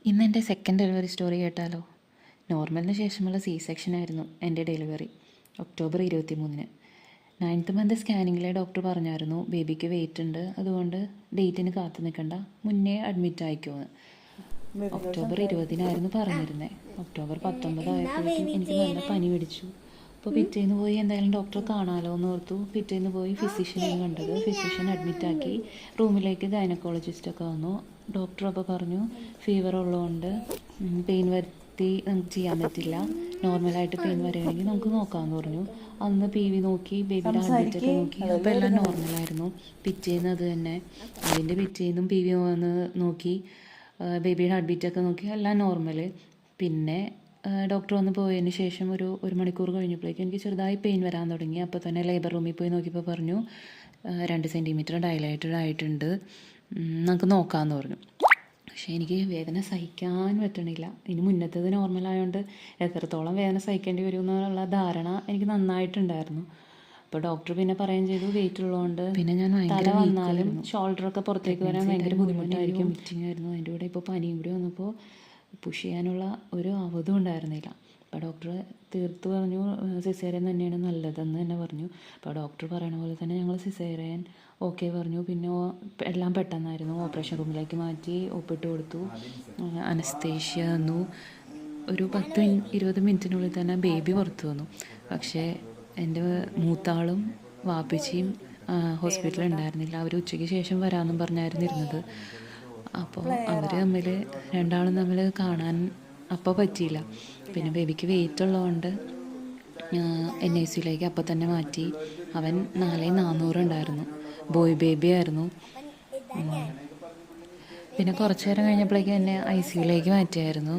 ഇന്ന് എൻ്റെ second delivery story കേട്ടാലോ. നോർമലിന് ശേഷമുള്ള സെക്ഷൻ ആയിരുന്നു എൻ്റെ ഡെലിവറി. ഒക്ടോബർ 23-ന് 9th മന്ത് സ്കാനിങ്ങിലെ ഡോക്ടർ പറഞ്ഞായിരുന്നു ബേബിക്ക് വെയിറ്റ് ഉണ്ട്, അതുകൊണ്ട് ഡേറ്റിന് കാത്തു നിൽക്കണ്ട, മുന്നേ അഡ്മിറ്റ് ആയിക്കോന്ന്. ഒക്ടോബർ 20-നായിരുന്നു പറഞ്ഞിരുന്നത്. ഒക്ടോബർ 19 ആയപ്പോഴേക്കും എനിക്ക് നല്ല പനി പിടിച്ചു. അപ്പോൾ പിറ്റേന്ന് പോയി എന്തായാലും ഡോക്ടറെ കാണാമല്ലോ എന്ന് ഓർത്തു. പിറ്റേന്ന് പോയി ഫിസിഷ്യനെയാണ് കണ്ടത്. ഫിസിഷ്യൻ അഡ്മിറ്റാക്കി. റൂമിലേക്ക് ഗൈനക്കോളജിസ്റ്റൊക്കെ വന്നു. ഡോക്ടർ അപ്പോൾ പറഞ്ഞു ഫീവർ ഉള്ളതുകൊണ്ട് പെയിൻ വരുത്തി നമുക്ക് ചെയ്യാൻ പറ്റില്ല, നോർമലായിട്ട് പെയിൻ വരികയാണെങ്കിൽ നമുക്ക് നോക്കാമെന്ന് പറഞ്ഞു. അന്ന് PV നോക്കി, ബേബിയുടെ ഹാർട്ട്ബീറ്റൊക്കെ നോക്കി. അപ്പോൾ എല്ലാം നോർമലായിരുന്നു. പിറ്റേന്ന് അത് തന്നെ, അതിൻ്റെ പിറ്റേന്നും PV വന്ന് നോക്കി, ബേബിയുടെ ഹാർട്ട്ബീറ്റൊക്കെ നോക്കി, എല്ലാം നോർമൽ. പിന്നെ ഡോക്ടർ വന്ന് പോയതിന് ശേഷം ഒരു മണിക്കൂർ കഴിഞ്ഞപ്പോഴേക്കും എനിക്ക് ചെറുതായി പെയിൻ വരാൻ തുടങ്ങി. അപ്പോൾ തന്നെ ലേബർ റൂമിൽ പോയി നോക്കിയപ്പോൾ പറഞ്ഞു 2 സെൻറ്റിമീറ്റർ ഡയലേറ്റഡ് ആയിട്ടുണ്ട്, നമുക്ക് നോക്കാമെന്ന് പറഞ്ഞു. പക്ഷേ എനിക്ക് വേദന സഹിക്കാൻ പറ്റണില്ല. ഇനി മുന്നത്തേത് നോർമലായതുകൊണ്ട് എത്രത്തോളം വേദന സഹിക്കേണ്ടി വരും എന്നുള്ള ധാരണ എനിക്ക് നന്നായിട്ടുണ്ടായിരുന്നു. അപ്പോൾ ഡോക്ടർ പിന്നെ പറയുകയും ചെയ്തു വെയിറ്റ് ഉള്ളതുകൊണ്ട് പിന്നെ ഞാൻ തല വന്നാലും ഷോൾഡറൊക്കെ പുറത്തേക്ക് വരാൻ ഭയങ്കര ബുദ്ധിമുട്ടായിരിക്കും. മീറ്റിംഗ് ആയിരുന്നു, അതിൻ്റെ കൂടെ ഇപ്പോൾ പനിയും കൂടി വന്നപ്പോൾ പുഷ് ചെയ്യാനുള്ള ഒരു അവധം ഉണ്ടായിരുന്നില്ല. അപ്പോൾ ഡോക്ടർ തീർത്ത് പറഞ്ഞു സിസേറിയൻ തന്നെയാണ് നല്ലതെന്ന് തന്നെ പറഞ്ഞു. അപ്പോൾ ഡോക്ടർ പറയണ പോലെ തന്നെ ഞങ്ങൾ സിസേറിയൻ ഓക്കെ പറഞ്ഞു. പിന്നെ എല്ലാം പെട്ടെന്നായിരുന്നു. ഓപ്പറേഷൻ റൂമിലേക്ക് മാറ്റി, ഒപ്പിട്ട് കൊടുത്തു, അനസ്തേഷ്യ തന്നു. ഒരു 10-20 മിനിറ്റിനുള്ളിൽ തന്നെ ബേബി പുറത്തു വന്നു. പക്ഷേ എൻ്റെ മൂത്താളും വാപ്പിച്ചിയും ഹോസ്പിറ്റലിൽ ഉണ്ടായിരുന്നില്ല. അവർ ഉച്ചയ്ക്ക് ശേഷം വരാമെന്നും പറഞ്ഞായിരുന്നു ഇരുന്നത്. അപ്പോൾ അവർ രണ്ടാളും തമ്മിൽ കാണാൻ അപ്പോൾ പറ്റിയില്ല. പിന്നെ ബേബിക്ക് വെയിറ്റ് ഉള്ളതുകൊണ്ട് NICUലേക്ക് അപ്പോൾ തന്നെ മാറ്റി. അവൻ 4,400 ഉണ്ടായിരുന്നു, ബോയ് ബേബി ആയിരുന്നു. പിന്നെ കുറച്ച് നേരം കഴിഞ്ഞപ്പോഴേക്കും എന്നെ ICUലേക്ക് മാറ്റിയായിരുന്നു.